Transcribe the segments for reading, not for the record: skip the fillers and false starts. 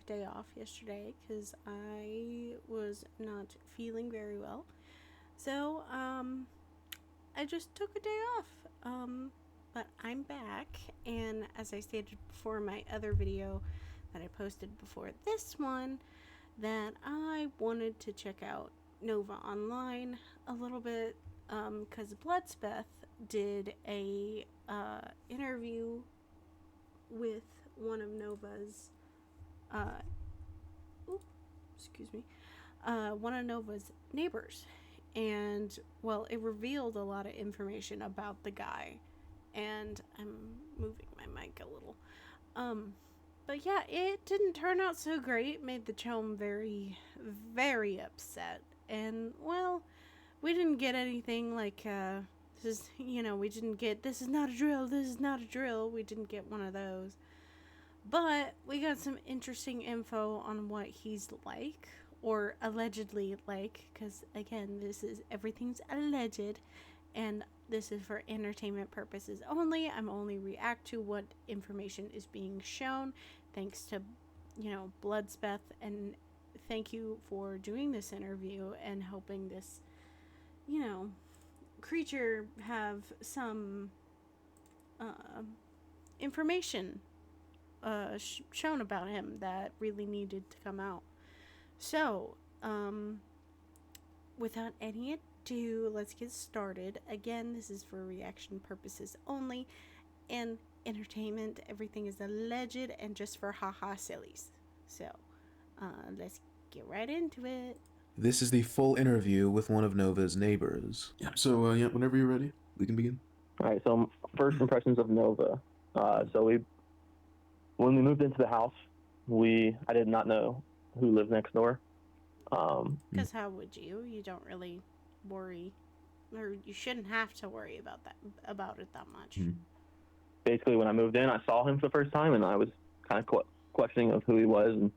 a day off yesterday because I was not feeling very well. So, I just took a day off. But I'm back, and as I stated before in my other video that I posted before this one, that I wanted to check out Nova Online a little bit because Bloodspeth did a interview with one of Nova's uh, ooh, excuse me, one of Nova's neighbors, and well, it revealed a lot of information about the guy. And I'm moving my mic a little. Um, but yeah, it didn't turn out so great. It made the chum very, very upset. And well, we didn't get anything like this is, we didn't get this is not a drill, this is not a drill. We didn't get one of those. But we got some interesting info on what he's like, or allegedly like, because again, this is everything's alleged, and this is for entertainment purposes only. I'm only react to what information is being shown, thanks to, Bloodspeth, and thank you for doing this interview and helping this, you know, creature have some uh, information shown about him that really needed to come out. So, without any ado, let's get started. Again, this is for reaction purposes only and entertainment. Everything is alleged and just for haha sillies. So, let's get right into it. This is the full interview with one of Nova's neighbors. Yeah, so, whenever you're ready, we can begin. All right, so first impressions of Nova. When we moved into the house, I did not know who lived next door. Because how would you? You don't really worry, or you shouldn't have to worry about it that much. Basically, when I moved in, I saw him for the first time, and I was kind of questioning of who he was, and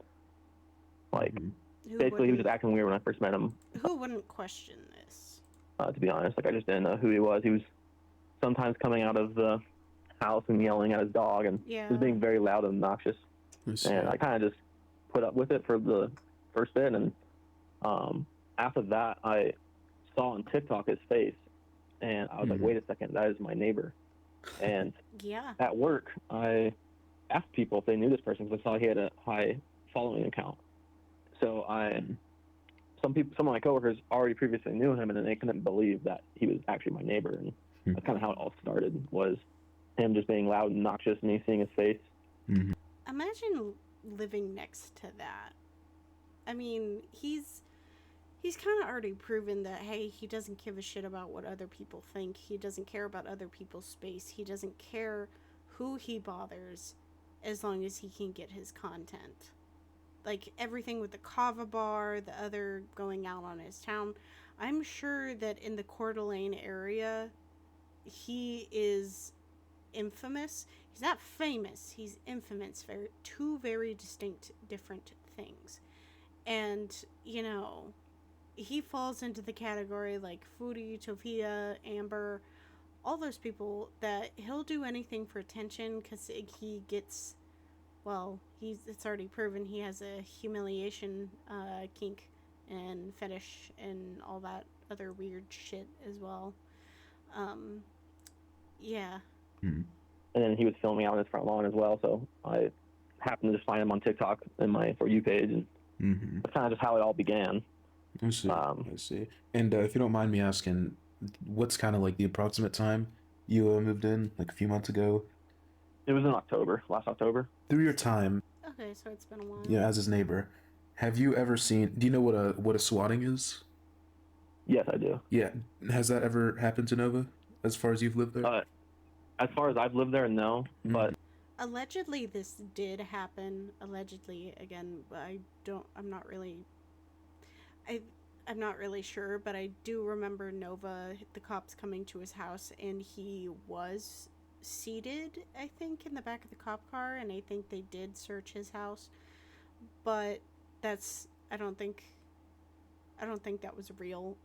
basically he was just acting weird when I first met him. Who wouldn't question this? To be honest, I just didn't know who he was. He was sometimes coming out of the house and yelling at his dog, and he was being very loud and obnoxious. And I kind of just put up with it for the first bit, and after that, I saw on TikTok his face, and I was like, wait a second, that is my neighbor. And at work, I asked people if they knew this person because I saw he had a high following account. So some of my coworkers already previously knew him, and they couldn't believe that he was actually my neighbor. And that's kind of how it all started, was him just being loud and obnoxious, and me seeing his face. Imagine living next to that. I mean, he's kind of already proven that, hey, he doesn't give a shit about what other people think. He doesn't care about other people's space. He doesn't care who he bothers as long as he can get his content. Like everything with the Kava bar, the other going out on his town. I'm sure that in the Coeur d'Alene area, he is infamous. He's not famous. He's infamous. Two very distinct, different things. And, he falls into the category like Foodie, Tofia, Amber, all those people that he'll do anything for attention because he gets, it's already proven he has a humiliation kink and fetish and all that other weird shit as well. Yeah. And then he was filming out on his front lawn as well, so I happened to just find him on TikTok in my For You page, and that's kind of just how it all began. I see. And if you don't mind me asking, what's kind of like the approximate time you moved in, like a few months ago? It was in last October. Through your time, okay, so it's been a while. Yeah, as his neighbor, have you ever seen? Do you know what a swatting is? Yes, I do. Yeah, has that ever happened to Nova? As far as you've lived there? As far as I've lived there, no. But allegedly, this did happen. Allegedly, again, I'm not really sure, but I do remember Nova, the cops coming to his house, and he was seated, I think, in the back of the cop car, and I think they did search his house. But I don't think that was real.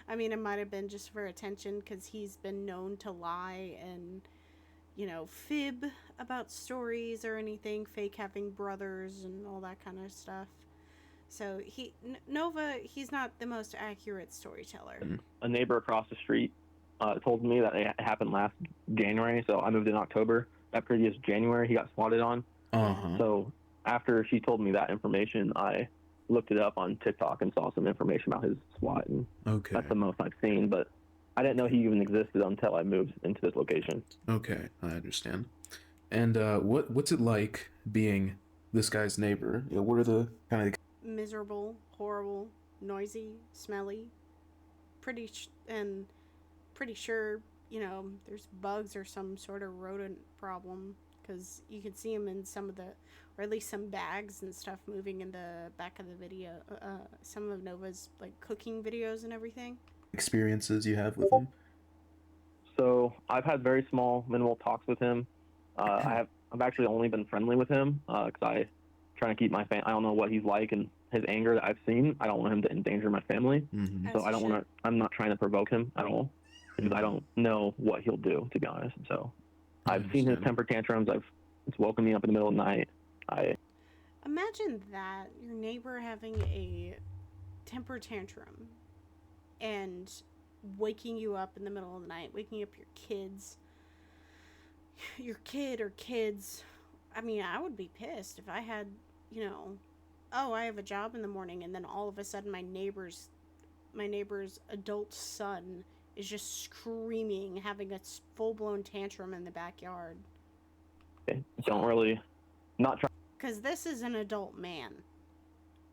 I mean, it might have been just for attention because he's been known to lie and, fib about stories or anything, fake having brothers and all that kind of stuff. So Nova, he's not the most accurate storyteller. A neighbor across the street told me that it happened last January, so I moved in October. That previous January, he got swatted on. So after she told me that information, I looked it up on TikTok and saw some information about his SWAT, and that's the most I've seen. But I didn't know he even existed until I moved into this location. Okay, I understand. And what's it like being this guy's neighbor? What are the kind of miserable, horrible, noisy, smelly, pretty sure there's bugs or some sort of rodent problem, because you can see them in some of the, or at least some bags and stuff moving in the back of the video, some of Nova's like cooking videos and everything. Experiences you have with him? So I've had very small, minimal talks with him. I've actually only been friendly with him because I trying to keep my I don't know what he's like, and his anger that I've seen, I don't want him to endanger my family. So I don't want to. I'm not trying to provoke him at all, because I don't know what he'll do, to be honest. So I've seen his temper tantrums. It's woken me up in the middle of the night. Imagine that, your neighbor having a temper tantrum and waking you up in the middle of the night, waking up your kid or kids. I mean, I would be pissed if I had, I have a job in the morning, and then all of a sudden my neighbor's adult son is just screaming, having a full-blown tantrum in the backyard. Don't really, not try. Because this is an adult man,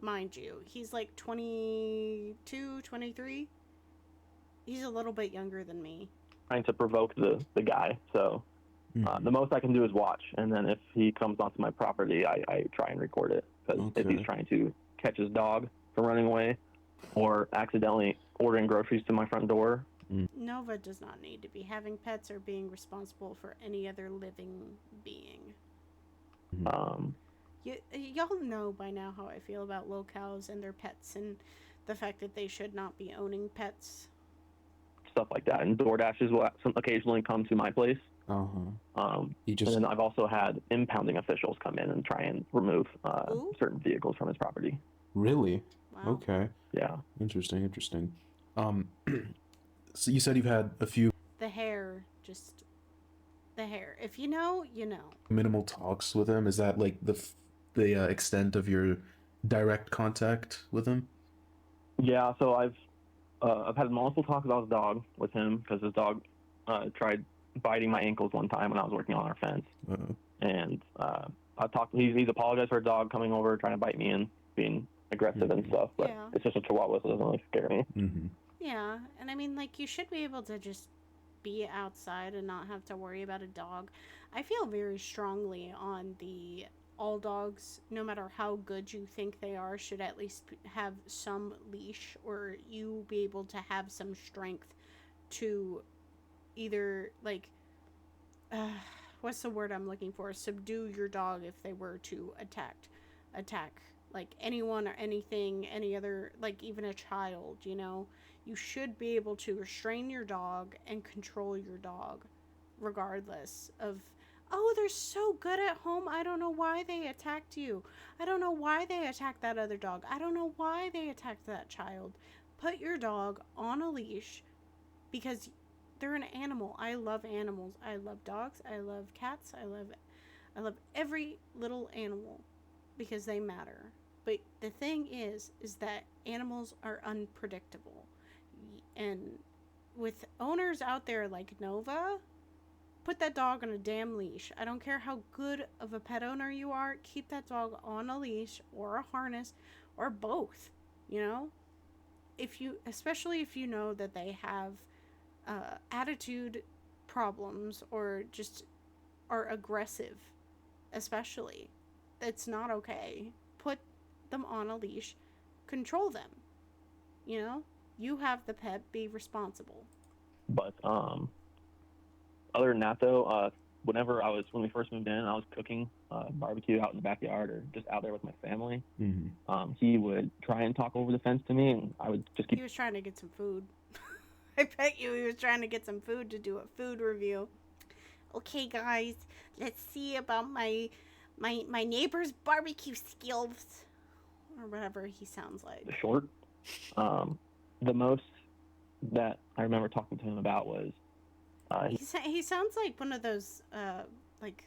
mind you. He's like 22, 23. He's a little bit younger than me. Trying to provoke the guy, so the most I can do is watch, and then if he comes onto my property, I try and record it, because if he's trying to catch his dog from running away or accidentally ordering groceries to my front door. Nova does not need to be having pets or being responsible for any other living being. Y'all know by now how I feel about locals and their pets, and the fact that they should not be owning pets. Stuff like that, and DoorDashes will occasionally come to my place. And then I've also had impounding officials come in and try and remove certain vehicles from his property. Really? Wow. Okay. Yeah. Interesting. So you said you've had a few. The hair. If you know, you know. Minimal talks with him. Is that like the extent of your direct contact with him? Yeah. So I've had multiple talks about his dog with him, because his dog tried biting my ankles one time when I was working on our fence. And I talked. He's apologized for a dog coming over trying to bite me and being aggressive and stuff. But it's just a Chihuahua, so it doesn't really scare me. Yeah, and I mean, like, you should be able to just be outside and not have to worry about a dog. I feel very strongly on the all dogs, no matter how good you think they are, should at least have some leash, or you be able to have some strength to either, like, what's the word I'm looking for? Subdue your dog if they were to attack, like, anyone or anything, any other, like, even a child, You should be able to restrain your dog and control your dog, regardless of, oh, they're so good at home, I don't know why they attacked you. I don't know why they attacked that other dog. I don't know why they attacked that child. Put your dog on a leash, because they're an animal. I love animals. I love dogs. I love cats. I love every little animal, because they matter. But the thing is that animals are unpredictable. And with owners out there like Nova, put that dog on a damn leash. I don't care how good of a pet owner you are, keep that dog on a leash or a harness or both, especially if you know that they have attitude problems or just are aggressive, especially. It's not okay. Put them on a leash, control them. You have the pet, be responsible. But other than that, though, when we first moved in, I was cooking barbecue out in the backyard or just out there with my family. He would try and talk over the fence to me, and I would just keep. He was trying to get some food. I bet you he was trying to get some food to do a food review. Okay, guys, let's see about my neighbor's barbecue skills, or whatever he sounds like. The short. The most that I remember talking to him about was he sounds like one of those like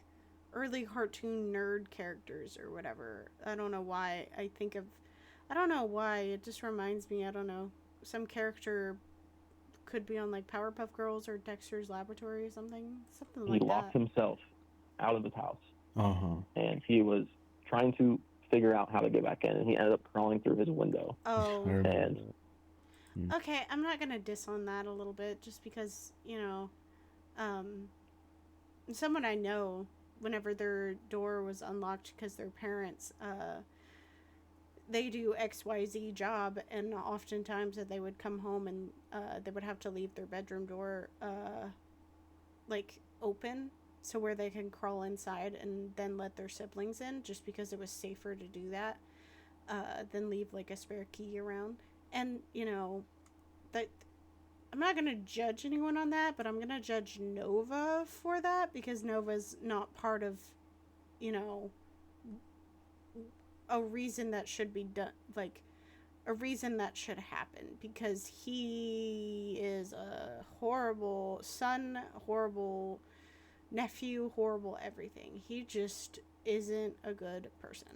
early cartoon nerd characters or whatever. I don't know why it just reminds me, I don't know, some character could be on like Powerpuff Girls or Dexter's Laboratory or something like that. He locked himself out of his house. Uh-huh. And he was trying to figure out how to get back in, and he ended up crawling through his window. Oh. And okay, I'm not gonna diss on that a little bit, just because, you know, someone I know, whenever their door was unlocked because their parents, they do XYZ job, and oftentimes that they would come home and they would have to leave their bedroom door like open, so where they can crawl inside and then let their siblings in, just because it was safer to do that than leave like a spare key around. And, you know, that I'm not going to judge anyone on that, but I'm going to judge Nova for that, because Nova's not part of, you know, a reason that should be done, like a reason that should happen, because he is a horrible son, horrible nephew, horrible everything. He just isn't a good person.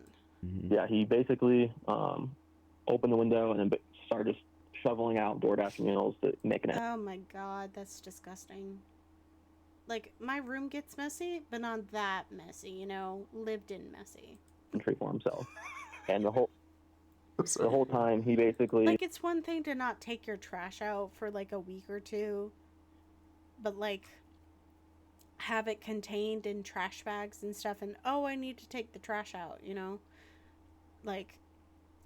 Yeah, he basically opened the window and then started shoveling out DoorDash meals to make an. Oh my god, that's disgusting. Like, my room gets messy, but not that messy, you know, lived in messy. For himself, and the whole time he basically, like, it's one thing to not take your trash out for like a week or two, but like have it contained in trash bags and stuff, and I need to take the trash out, you know, like,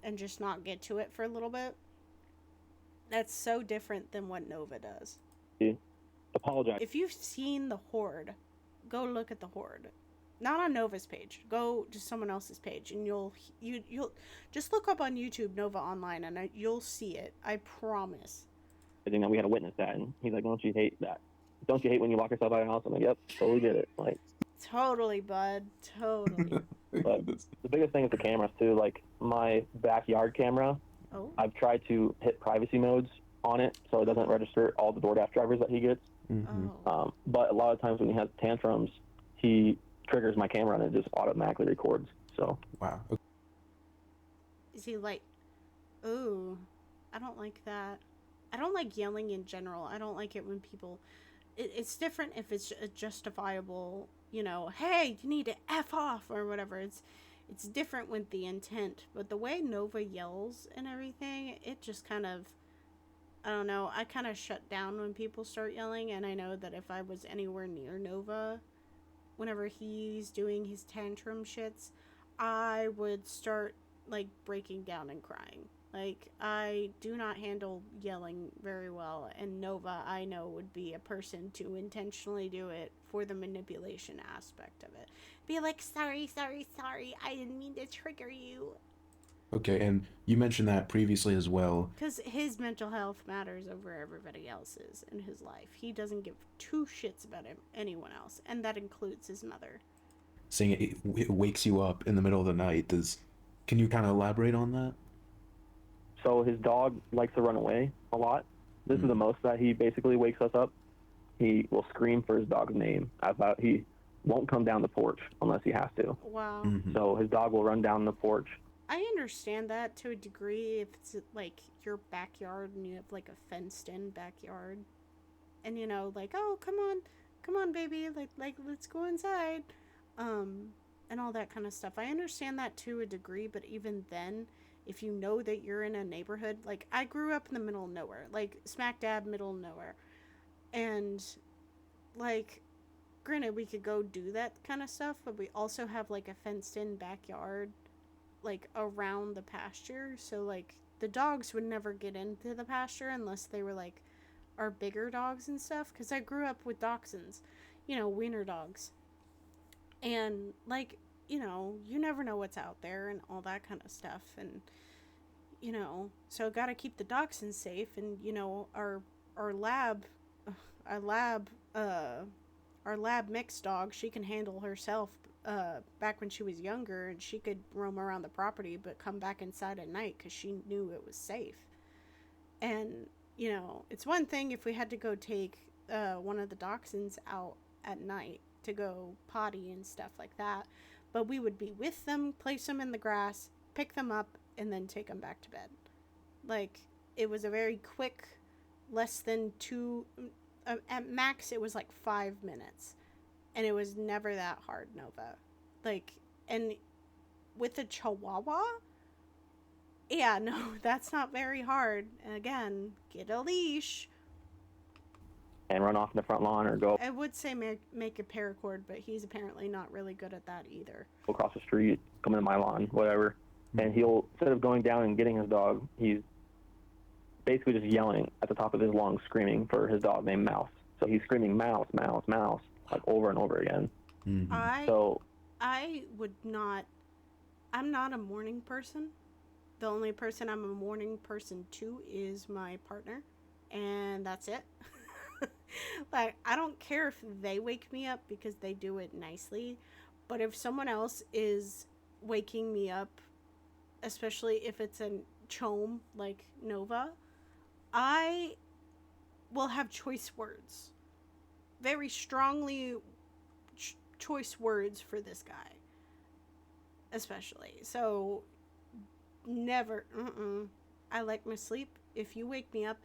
and just not get to it for a little bit. That's so different than what Nova does. Apologize. If you've seen The Horde, go look at The Horde. Not on Nova's page. Go to someone else's page, and you'll just look up on YouTube Nova Online, and you'll see it. I promise. I think that we had to witness that, and he's like, "Don't you hate that? Don't you hate when you lock yourself out of your house?" I'm like, "Yep, totally get it." Like, totally, bud. Totally. But the biggest thing is the cameras too. Like my backyard camera, I've tried to hit privacy modes on it so it doesn't register all the DoorDash drivers that he gets. But a lot of times when he has tantrums, he triggers my camera and it just automatically records. So wow. Is he like, ooh, I don't like that. I don't like yelling in general. I don't like it when people, it's different if it's a justifiable, you know, hey, you need to F off or whatever. It's different with the intent, but the way Nova yells and everything, it just kind of, I don't know, I kind of shut down when people start yelling. And I know that if I was anywhere near Nova whenever he's doing his tantrum shits, I would start like breaking down and crying. Like, I do not handle yelling very well, and Nova, I know, would be a person to intentionally do it for the manipulation aspect of it. Be like, sorry, I didn't mean to trigger you. Okay, and you mentioned that previously as well. Because his mental health matters over everybody else's in his life. He doesn't give two shits about anyone else, and that includes his mother. Saying it wakes you up in the middle of the night, can you kind of elaborate on that? So his dog likes to run away a lot. This is the most that he basically wakes us up. He will scream for his dog's name. He won't come down the porch unless he has to. Wow. So his dog will run down the porch. I understand that to a degree if it's like your backyard and you have like a fenced in backyard. And you know, like, oh, come on baby, like let's go inside. And all that kind of stuff. I understand that to a degree, but even then, if you know that you're in a neighborhood, like I grew up in the middle of nowhere, like smack dab middle of nowhere. And like, granted, we could go do that kind of stuff, but we also have like a fenced in backyard like around the pasture, so like the dogs would never get into the pasture unless they were like our bigger dogs and stuff, because I grew up with dachshunds, you know, wiener dogs, and like, you know, you never know what's out there and all that kind of stuff. And you know, so gotta keep the dachshunds safe. And you know, our lab our lab mix dog, she can handle herself back when she was younger, and she could roam around the property but come back inside at night because she knew it was safe. And, you know, it's one thing if we had to go take one of the dachshunds out at night to go potty and stuff like that, but we would be with them, place them in the grass, pick them up, and then take them back to bed. Like, it was a very quick, less than at max it was like 5 minutes, and it was never that hard, Nova. Like, and with a Chihuahua, yeah, no, that's not very hard. And again, get a leash and run off in the front lawn, or go. I would say make a paracord, but he's apparently not really good at that either. Go across the street, come into my lawn, whatever. And he'll, instead of going down and getting his dog, he's basically just yelling at the top of his lungs, screaming for his dog named Mouse. So he's screaming Mouse, Mouse, Mouse, like over and over again. Mm-hmm. I would not, I'm not a morning person. The only person I'm a morning person to is my partner, and that's it. Like, I don't care if they wake me up because they do it nicely, but if someone else is waking me up, especially if it's a chome like Nova, I will have choice words. Very strongly choice words for this guy. Especially. So, never, I like my sleep. If you wake me up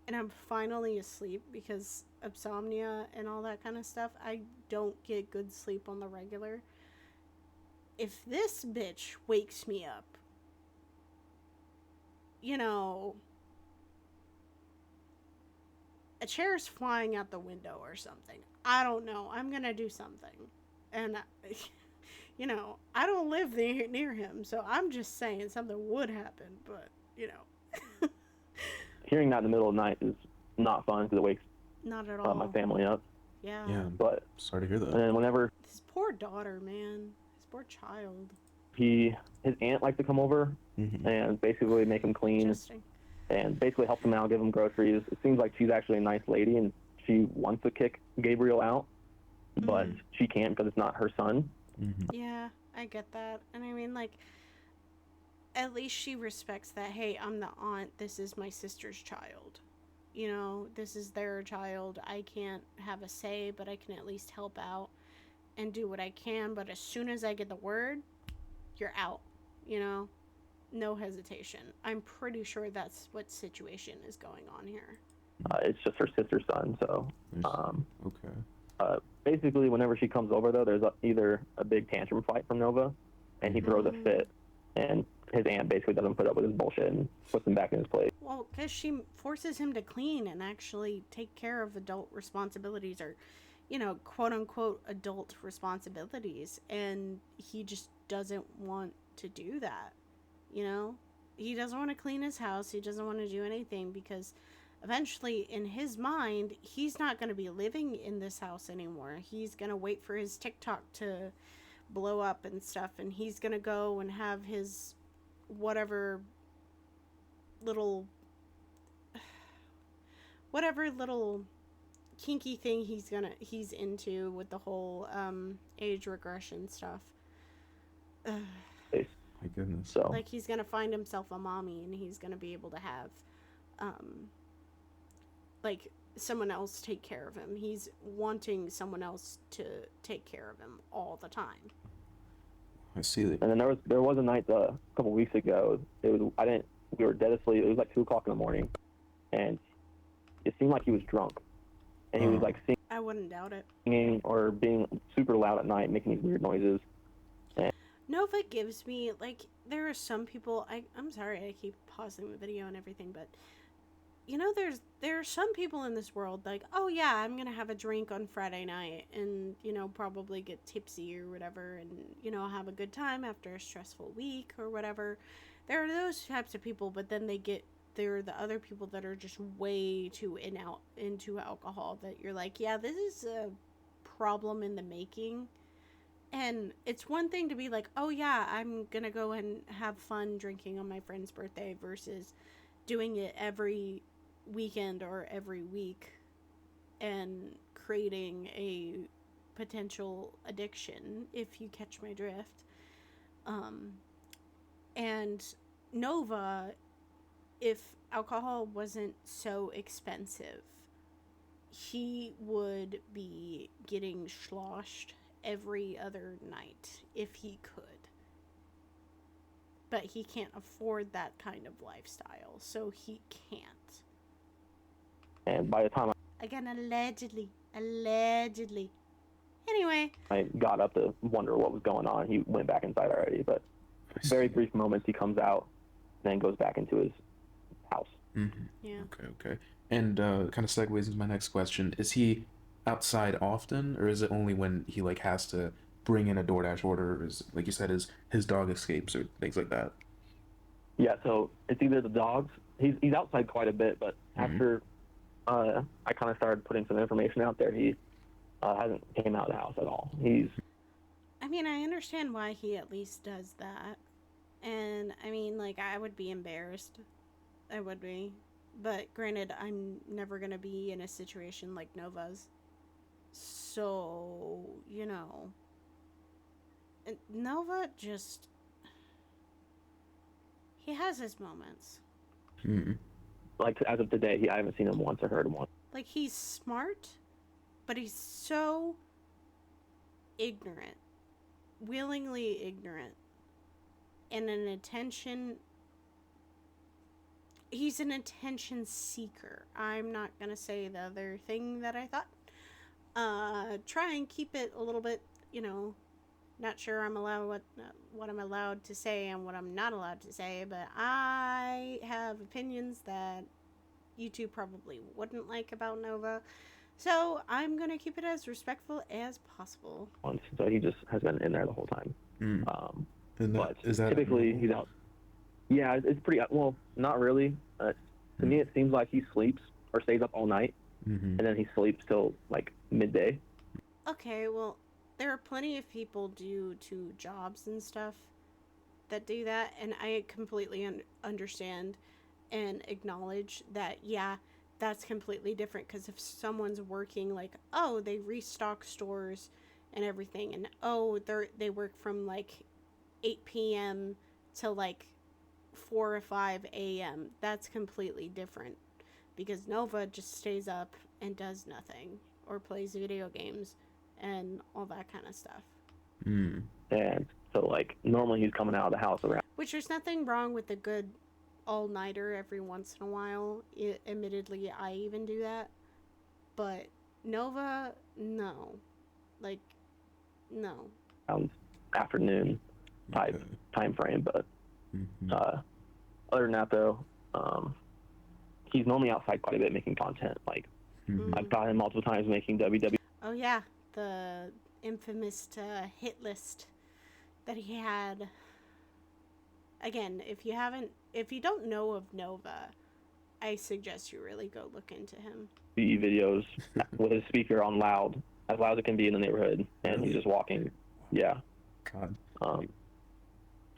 and I'm finally asleep because of insomnia and all that kind of stuff, I don't get good sleep on the regular. If this bitch wakes me up, you know, a chair's flying out the window or something. I don't know. I'm gonna do something. And, you know, I don't live near him, so I'm just saying something would happen, but, you know. Hearing that in the middle of the night is not fun because it wakes not at all my family up. Yeah. But sorry to hear that. And then whenever his poor daughter, man, his poor child. His aunt likes to come over and basically make him clean and basically help him out, give him groceries. It seems like she's actually a nice lady and she wants to kick Gabriel out, but she can't because it's not her son. Yeah, I get that. And I mean, like, at least she respects that, hey, I'm the aunt, this is my sister's child. You know, this is their child. I can't have a say, but I can at least help out and do what I can. But as soon as I get the word, you're out. You know, no hesitation. I'm pretty sure that's what situation is going on here. It's just her sister's son, so. Okay. Basically, whenever she comes over, though, there's either a big tantrum fight from Nova, and he throws a fit, and his aunt basically doesn't put up with his bullshit and puts him back in his place. Well, because she forces him to clean and actually take care of adult responsibilities, or, you know, quote-unquote adult responsibilities, and he just doesn't want to do that, you know? He doesn't want to clean his house, he doesn't want to do anything, because eventually, in his mind, he's not going to be living in this house anymore. He's going to wait for his TikTok to blow up and stuff, and he's going to go and have his whatever little kinky thing he's into with the whole age regression stuff. My goodness. So, like, he's gonna find himself a mommy, and he's gonna be able to have like someone else take care of him. He's wanting someone else to take care of him all the time. I see that. And then there was a night a couple weeks ago. We were dead asleep. It was like 2:00 in the morning, and it seemed like he was drunk, and he was like I wouldn't doubt it. Singing or being super loud at night, making these weird noises. Nova gives me, like, there are some people, I'm sorry I keep pausing the video and everything, but, you know, there are some people in this world, like, oh yeah, I'm gonna have a drink on Friday night and, you know, probably get tipsy or whatever and, you know, have a good time after a stressful week or whatever. There are those types of people, but then there are the other people that are just way too into alcohol that you're like, yeah, this is a problem in the making. And it's one thing to be like, oh yeah, I'm gonna go and have fun drinking on my friend's birthday versus doing it every weekend or every week and creating a potential addiction, if you catch my drift. And Nova, if alcohol wasn't so expensive, he would be getting sloshed every other night if he could. But he can't afford that kind of lifestyle, so he can't. And by the time Again, allegedly. Anyway. I got up to wonder what was going on, he went back inside already, but very brief moments he comes out, then goes back into his house. Mm-hmm. Yeah. Okay. And kind of segues into my next question. Is he outside often, or is it only when he like has to bring in a DoorDash order, or is, like you said, his dog escapes or things like that? Yeah, so it's either the dogs. He's outside quite a bit, but after I kind of started putting some information out there, he hasn't came out of the house at all. I mean, I understand why he at least does that. And, I mean, like, I would be embarrassed. I would be. But, granted, I'm never going to be in a situation like Nova's. So, you know. Nova just... He has his moments. Like, as of today, I haven't seen him once or heard him once. Like, he's smart, but he's so ignorant. Willingly ignorant. And an attention... He's an attention seeker. I'm not going to say the other thing that I thought. Try and keep it a little bit, you know... Not sure I'm allowed what I'm allowed to say and what I'm not allowed to say, but I have opinions that you two probably wouldn't like about Nova. So I'm going to keep it as respectful as possible. So he just has been in there the whole time. But is that typically he's out. Yeah, it's pretty, well, not really. To me, it seems like he sleeps or stays up all night, and then he sleeps till like midday. Okay, well, there are plenty of people due to jobs and stuff that do that, and I completely understand and acknowledge that, yeah, that's completely different, because if someone's working, like, oh, they restock stores and everything, and oh, they work from, like, 8 p.m. till, like, 4 or 5 a.m., that's completely different, because Nova just stays up and does nothing, or plays video games, and all that kind of stuff. And so, like, normally he's coming out of the house around. Which there's nothing wrong with a good all-nighter every once in a while. Admittedly, I even do that. But Nova, no. Like, no. Afternoon type time frame, but other than that, though, he's normally outside quite a bit making content. Like, I've caught him multiple times making WW. Oh, yeah. The infamous hit list that he had. Again, if you don't know of Nova, I suggest you really go look into him. Videos with his speaker on as loud as it can be in the neighborhood, and he's just walking. Yeah. God.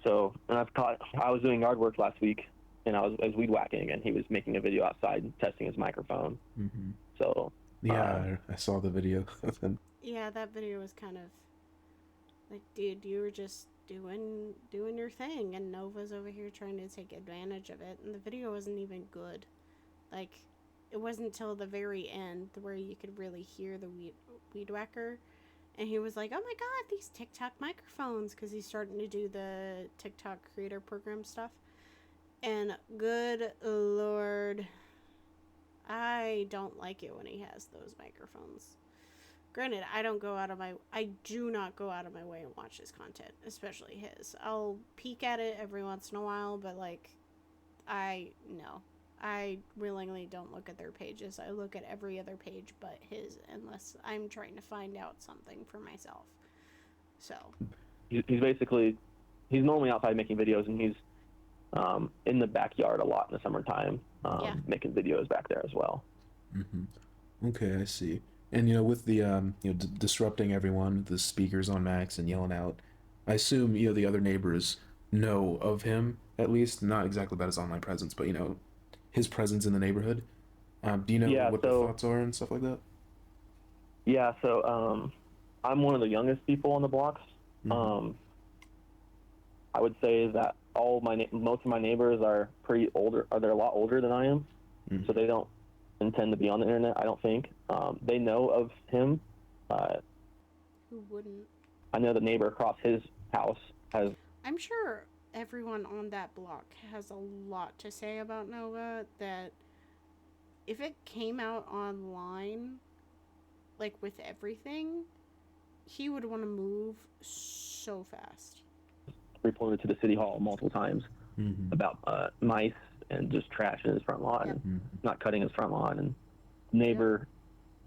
So, and I was doing yard work last week, and I was weed whacking, and he was making a video outside testing his microphone. So. Yeah, I saw the video of him. Yeah, that video was kind of like, dude, you were just doing your thing, and Nova's over here trying to take advantage of it, and the video wasn't even good. Like, it wasn't till the very end where you could really hear the weed whacker, and he was like, oh my god, these TikTok microphones, because he's starting to do the TikTok creator program stuff, and good lord, I don't like it when he has those microphones. Granted, I do not go out of my way and watch his content, especially his. I'll peek at it every once in a while, but like, I willingly don't look at their pages. I look at every other page but his, unless I'm trying to find out something for myself. So. He's normally outside making videos, and he's in the backyard a lot in the summertime, making videos back there as well. Okay, I see. And, with the, disrupting everyone, the speakers on max and yelling out, I assume, the other neighbors know of him, at least, not exactly about his online presence, but, his presence in the neighborhood. Do you know what the thoughts are and stuff like that? Yeah, so I'm one of the youngest people on the blocks. Mhm. I would say that most of my neighbors are pretty older, or they're a lot older than I am, so they don't intend to be on the internet. I don't think they know of him. Who wouldn't? I know the neighbor across his house has. I'm sure everyone on that block has a lot to say about Nova that if it came out online, like with everything, he would want to move so fast. Reported to the city hall multiple times about mice and just trash in his front lawn, and not cutting his front lawn, and neighbor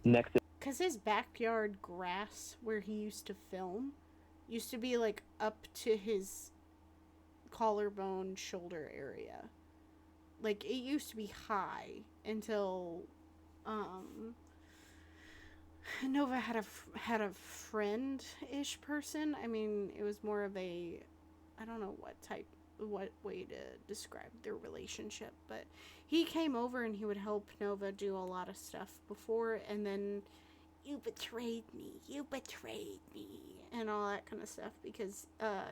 next to. Because his backyard grass where he used to film used to be like up to his collarbone shoulder area. Like it used to be high until Nova had a friend-ish person. I mean, it was more of a, I don't know what way to describe their relationship, but he came over and he would help Nova do a lot of stuff before, and then you betrayed me, and all that kind of stuff, because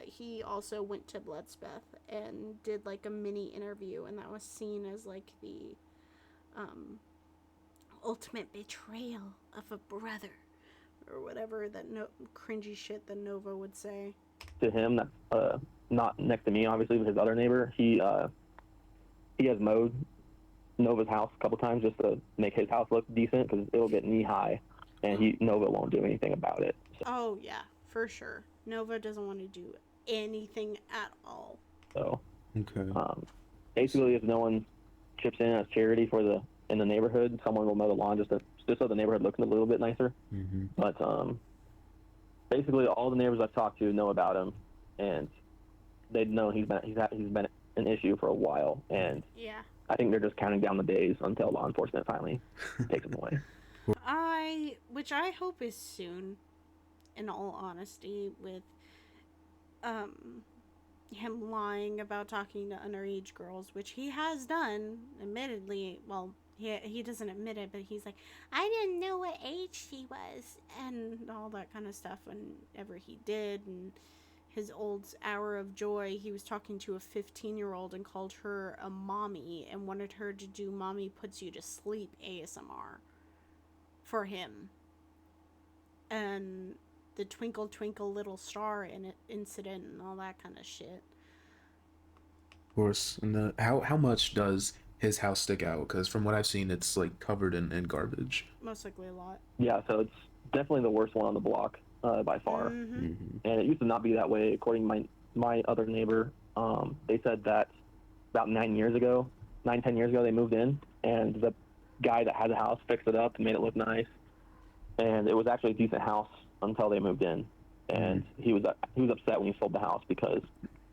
he also went to Bloodspeth and did like a mini interview, and that was seen as like the ultimate betrayal of a brother, or whatever that cringy shit that Nova would say. To him, that's not next to me, obviously, but his other neighbor, he has mowed Nova's house a couple times just to make his house look decent, because it'll get knee high, and Nova won't do anything about it. So. Oh yeah, for sure. Nova doesn't want to do anything at all. So okay. Basically, if no one chips in as charity in the neighborhood, someone will mow the lawn just so the neighborhood looks a little bit nicer. But basically, all the neighbors I've talked to know about him, and they know he's been an issue for a while, and yeah, I think they're just counting down the days until law enforcement finally takes him away. Which I hope is soon, in all honesty, with him lying about talking to underage girls, which he has done, admittedly. Well, he doesn't admit it, but he's like, I didn't know what age she was, and all that kind of stuff whenever he did. And his old hour of joy, he was talking to a 15-year-old and called her a mommy and wanted her to do Mommy Puts You to Sleep ASMR for him. And the Twinkle Twinkle Little Star incident and all that kind of shit. Of course. And how much does his house stick out? Because from what I've seen, it's like covered in garbage. Most likely a lot. Yeah, so it's definitely the worst one on the block by far. And it used to not be that way, according to my other neighbor. They said that about 10 years ago, they moved in, and the guy that had the house fixed it up and made it look nice. And it was actually a decent house until they moved in, and he was upset when he sold the house because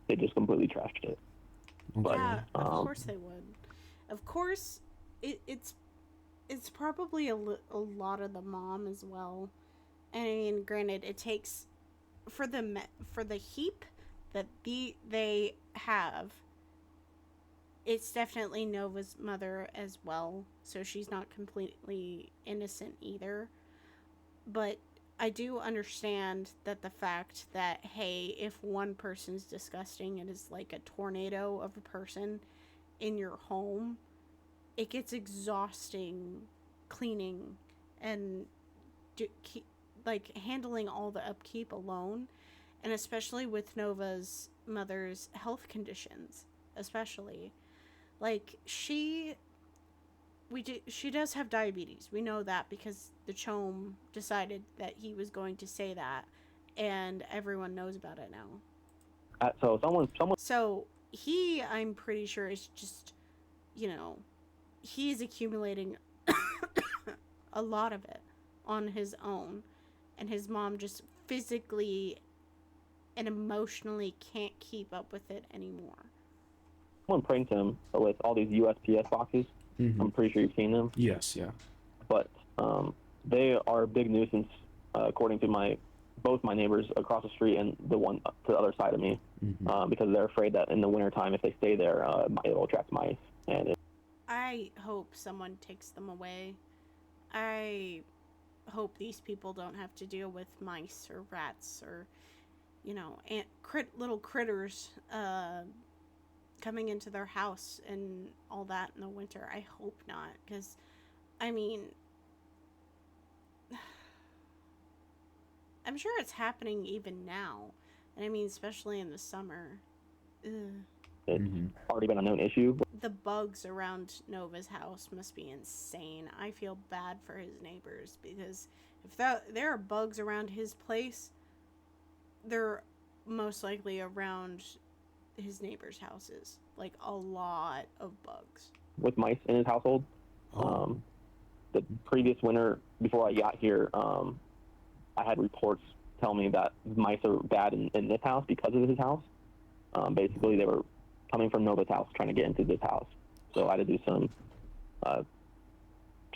they just completely trashed it. But, yeah, of course they would. Of course, it's probably a lot of the mom as well. And I mean, granted, it takes for the heap that they have. It's definitely Nova's mother as well, so she's not completely innocent either. But I do understand that the fact that, hey, if one person's disgusting, it is like a tornado of a person in your home. It gets exhausting cleaning and handling all the upkeep alone. And especially with Nova's mother's health conditions, especially. Like, she does have diabetes. We know that because the CHOAM decided that he was going to say that, and everyone knows about it now. So someone. So he, I'm pretty sure, is just, he's accumulating a lot of it on his own, and his mom just physically and emotionally can't keep up with it anymore. Someone pranked him with all these USPS boxes. I'm pretty sure you've seen them. Yes, yeah. But they are a big nuisance, according to both my neighbors across the street and the one to the other side of me, because they're afraid that in the wintertime, if they stay there, it will attract mice. And I hope someone takes them away. hope these people don't have to deal with mice or rats or, little critters coming into their house and all that in the winter. I hope not, because, I mean, I'm sure it's happening even now. And I mean, especially in the summer. Ugh. It's already been a known issue. The bugs around Nova's house must be insane. I feel bad for his neighbors, because if there are bugs around his place, they're most likely around his neighbors' houses. Like, a lot of bugs. With mice in his household. The previous winter, before I got here, I had reports tell me that mice are bad in this house because of his house. Basically, they were coming from Nova's house trying to get into this house. So I had to do some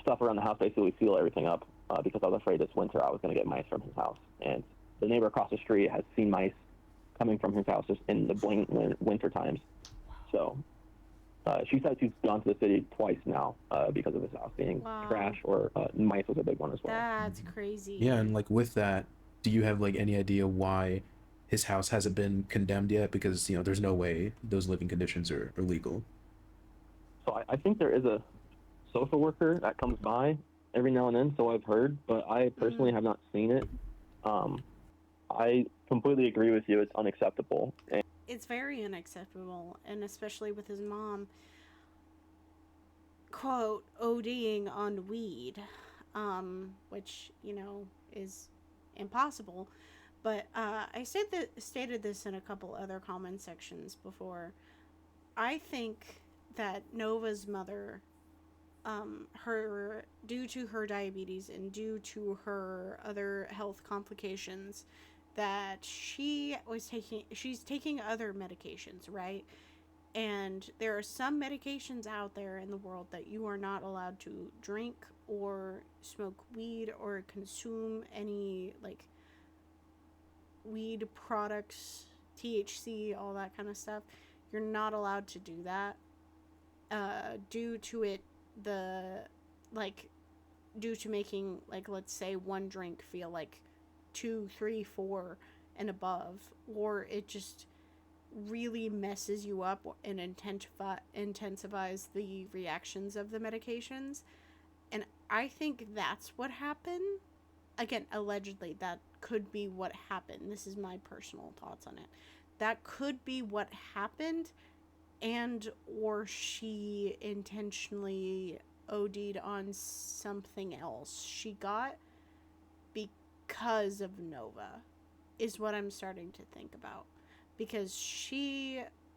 stuff around the house, basically seal everything up, because I was afraid this winter I was going to get mice from his house. And the neighbor across the street has seen mice coming from his house just in the winter times. So she said she's gone to the city twice now because of his house being trash, or mice was a big one as well. That's crazy. Yeah, and like with that, do you have like any idea why his house hasn't been condemned yet? Because there's no way those living conditions are legal. So I think there is a social worker that comes by every now and then, so I've heard, but I personally have not seen it. I completely agree with you. It's unacceptable. It's very unacceptable, and especially with his mom, quote, ODing on weed, which, is impossible. But I stated this in a couple other comment sections before. I think that Nova's mother, due to her diabetes and due to her other health complications, that she's taking other medications, right? And there are some medications out there in the world that you are not allowed to drink or smoke weed or consume any, like, weed products, THC, all that kind of stuff. You're not allowed to do that due to making, like, let's say one drink feel like 2, 3, 4 and above, or it just really messes you up and intensifies the reactions of the medications. And I think that's what happened. Again, allegedly, that could be what happened. This is my personal thoughts on it. That could be what happened, or she intentionally OD'd on something else she got because of Nova, is what I'm starting to think about. Because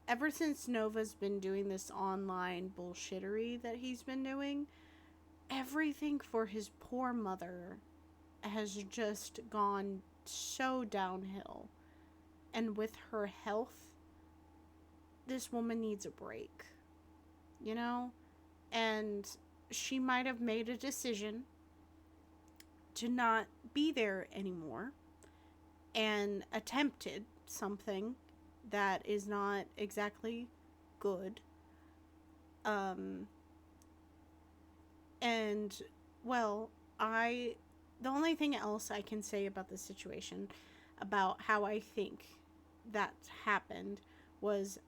ever since Nova's been doing this online bullshittery that he's been doing, everything for his poor mother has just gone so downhill. And with her health, this woman needs a break. And she might have made a decision to not be there anymore and attempted something that is not exactly good. And, well, the only thing else I can say about this situation, about how I think that happened, was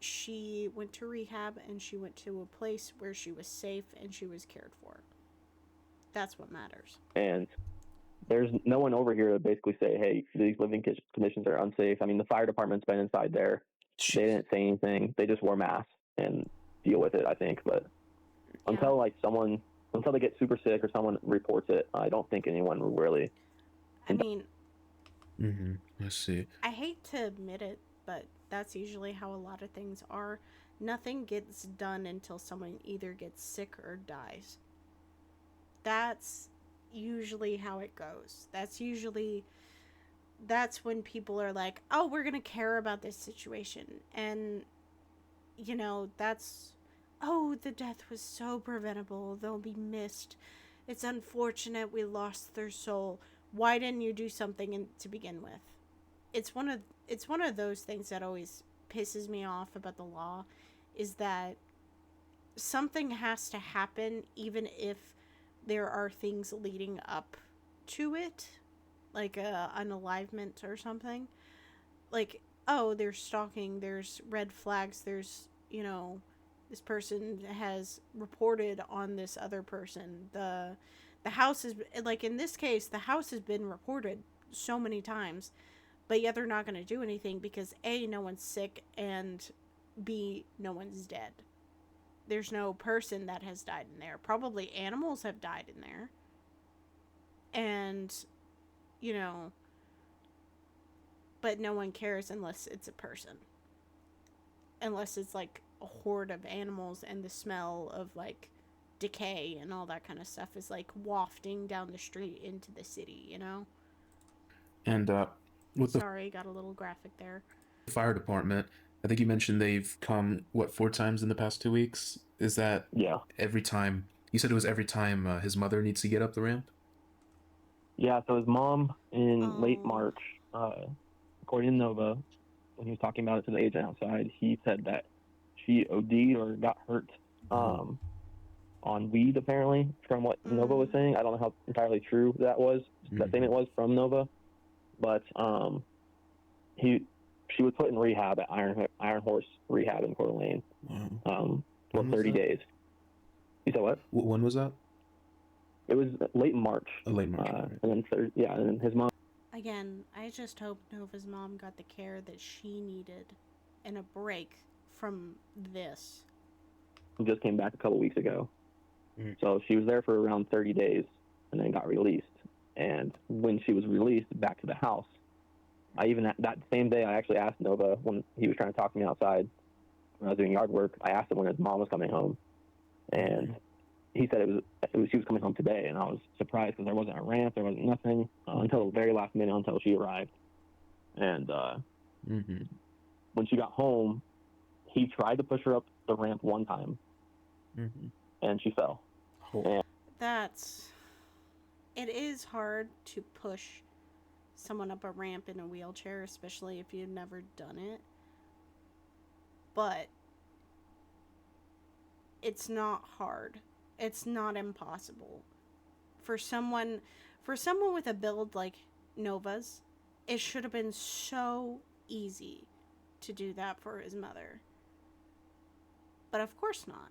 she went to rehab and she went to a place where she was safe and she was cared for. That's what matters. And there's no one over here to basically say, hey, these living conditions are unsafe. I mean, the fire department's been inside there. They didn't say anything. They just wore masks and deal with it, I think. But until they get super sick or someone reports it, I don't think anyone will really. I mean, I see. I hate to admit it, but that's usually how a lot of things are. Nothing gets done until someone either gets sick or dies. That's usually how it goes. That's when people are like, oh, we're gonna care about this situation. And, the death was so preventable, they'll be missed. It's unfortunate we lost their soul. Why didn't you do something to begin with? It's one of those things that always pisses me off about the law, is that something has to happen even if there are things leading up to it, like a unalivement or something. Like, oh, there's stalking, there's red flags, there's, this person has reported on this other person. The house is, like, in this case, the house has been reported so many times, but yet they're not going to do anything because A, no one's sick, and B, no one's dead. There's no person that has died in there. Probably animals have died in there. And, but no one cares unless it's a person. Unless it's like a horde of animals and the smell of like decay and all that kind of stuff is like wafting down the street into the city, And with the Sorry, got a little graphic there. fire department, I think you mentioned they've come, 4 times in the past 2 weeks? Is that every time? You said it was every time his mother needs to get up the ramp? Yeah, so his mom in late March, according to Nova, when he was talking about it to the agent outside, he said that she OD'd or got hurt on weed, apparently, from what Nova was saying. I don't know how entirely true that was. That statement was from Nova. But she was put in rehab at Iron Horse Rehab in Coeur d'Alene for 30 days. You said what? When was that? It was late March. Late March. And then and then his mom. Again, I just hope Nova's mom got the care that she needed and a break from this. Just came back a couple weeks ago. So she was there for around 30 days and then got released. And when she was released back to the house, that same day, I actually asked Nova when he was trying to talk to me outside when I was doing yard work. I asked him when his mom was coming home, and he said she was coming home today. And I was surprised because there wasn't a ramp, there wasn't nothing until the very last minute until she arrived. And when she got home, he tried to push her up the ramp one time, and she fell. And it is hard to push someone up a ramp in a wheelchair, especially if you've never done it. But it's not hard. It's not impossible. For someone with a build like Nova's, it should have been so easy to do that for his mother. But of course not.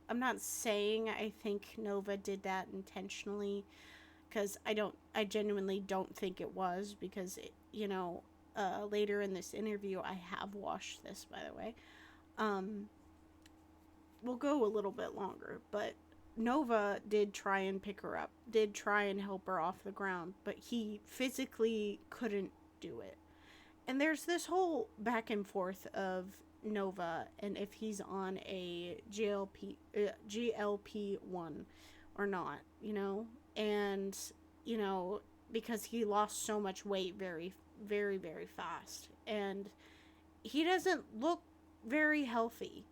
I'm not saying I think Nova did that intentionally, because I genuinely don't think it was, because later in this interview, I have watched this, by the way. We'll go a little bit longer, but Nova did try and pick her up, did try and help her off the ground, but he physically couldn't do it. And there's this whole back and forth of Nova and if he's on a GLP-1 or not, and because he lost so much weight very, very, very fast, and he doesn't look very healthy.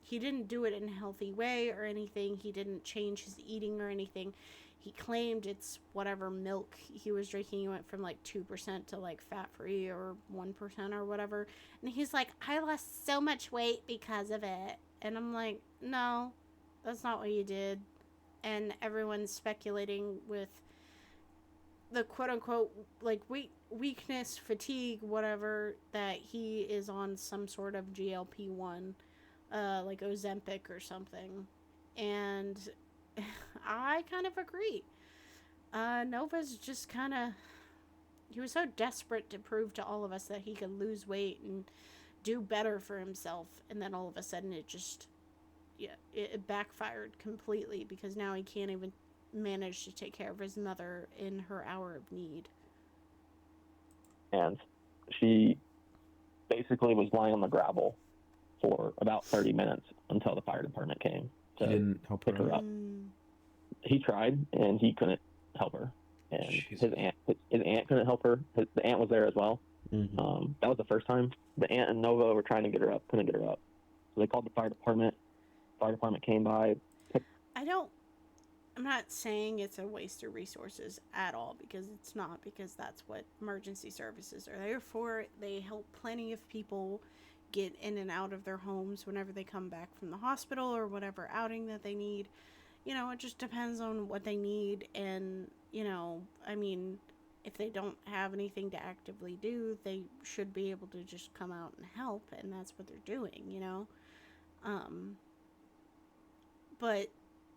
He didn't do it in a healthy way or anything. He didn't change his eating or anything. He claimed it's whatever milk he was drinking. He went from like 2% to like fat-free or 1% or whatever. And he's like, I lost so much weight because of it. And I'm like, no, that's not what you did. And everyone's speculating with the quote-unquote like weakness, fatigue, whatever, that he is on some sort of GLP-1, like Ozempic or something. And I kind of agree. Nova's just kind of... He was so desperate to prove to all of us that he could lose weight and do better for himself. And then all of a sudden it just... Yeah, it backfired completely, because now he can't even manage to take care of his mother in her hour of need. And she basically was lying on the gravel for about 30 minutes until the fire department came to pick her up. He tried, and he couldn't help her. And his aunt couldn't help her. The aunt was there as well. That was the first time. The aunt and Nova were trying to get her up, couldn't get her up. So they called the fire department. Fire department came by. I'm not saying it's a waste of resources at all, because it's not, because that's what emergency services are there for. They help plenty of people, get in and out of their homes whenever they come back from the hospital or whatever outing that they need. You know, it just depends on what they need. And, you know, I mean, if they don't have anything to actively do, they should be able to just come out and help. And that's what they're doing, you know. But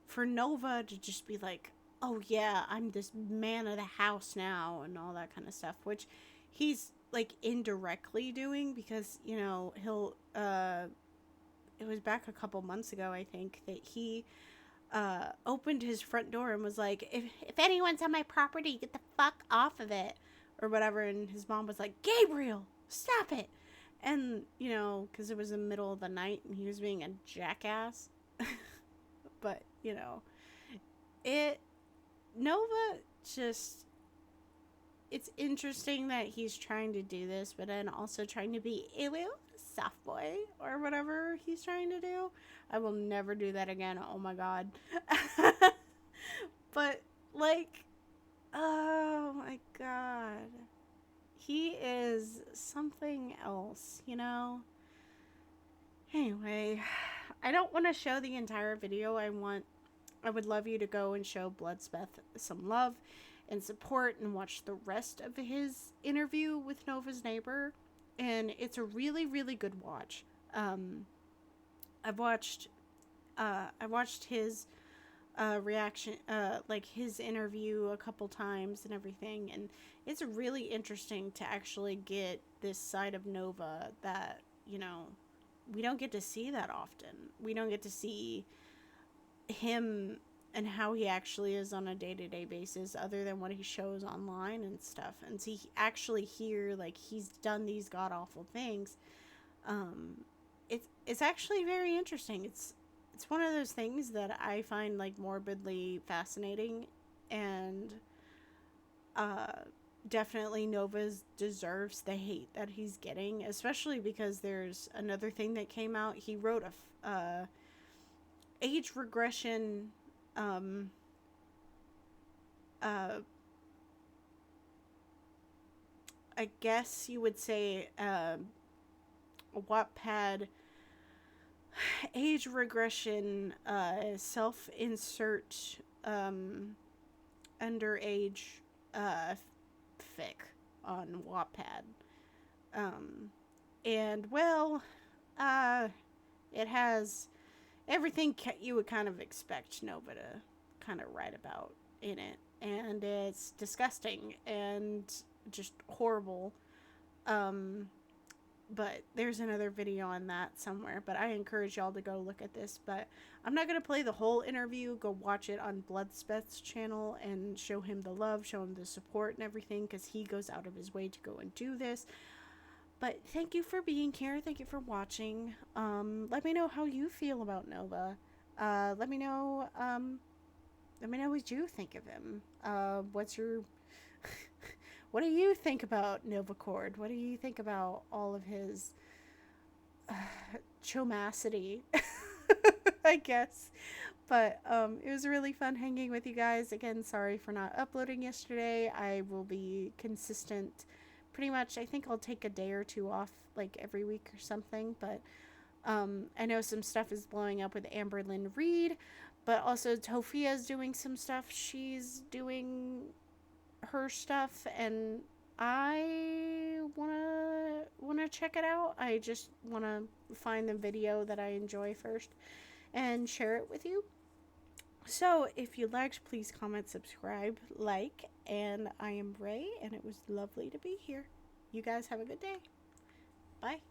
for Nova to just be like, oh yeah, I'm this man of the house now and all that kind of stuff, which he's like indirectly doing, because, you know, he'll, it was back a couple months ago, I think, that he opened his front door and was like, if anyone's on my property, get the fuck off of it, or whatever. And his mom was like, Gabriel, stop it. And, you know, because it was the middle of the night and he was being a jackass. But, you know, Nova just, it's interesting that he's trying to do this, but then also trying to be a soft boy or whatever he's trying to do. I will never do that again. Oh my God. But, like, oh my God. He is something else, you know? Anyway, I don't want to show the entire video. I would love you to go and show Bloodspeth some love and support and watch the rest of his interview with Nova's neighbor. And it's a really, really good watch. I watched his reaction, like his interview a couple times and everything, and it's really interesting to actually get this side of Nova that, you know, we don't get to see that often. We don't get to see him and how he actually is on a day-to-day basis, other than what he shows online and stuff. And see, actually hear, like, he's done these god-awful things. It's actually very interesting. It's one of those things that I find, like, morbidly fascinating, and definitely Nova's deserves the hate that he's getting, especially because there's another thing that came out. He wrote a age regression I guess you would say a Wattpad age regression self-insert underage fic on Wattpad. And, well, it has everything you would kind of expect Nova to kind of write about in it. And it's disgusting and just horrible. But there's another video on that somewhere. But I encourage y'all to go look at this. But I'm not going to play the whole interview. Go watch it on Bloodspeth's channel and show him the love, show him the support and everything, because he goes out of his way to go and do this. But thank you for being here. Thank you for watching. Let me know how you feel about Nova. Let me know what you think of him. What's your... What do you think about Nova Cord? What do you think about all of his chomacity? I guess. But it was really fun hanging with you guys. Again, sorry for not uploading yesterday. I will be consistent. Pretty much, I think I'll take a day or two off, like, every week or something. But I know some stuff is blowing up with Amber Lynn Reed. But also, Tofia's doing some stuff. She's doing her stuff, and I wanna check it out. I just wanna find the video that I enjoy first and share it with you. So if you liked, please comment, subscribe, like, and I am Ray, and it was lovely to be here. You guys have a good day. Bye.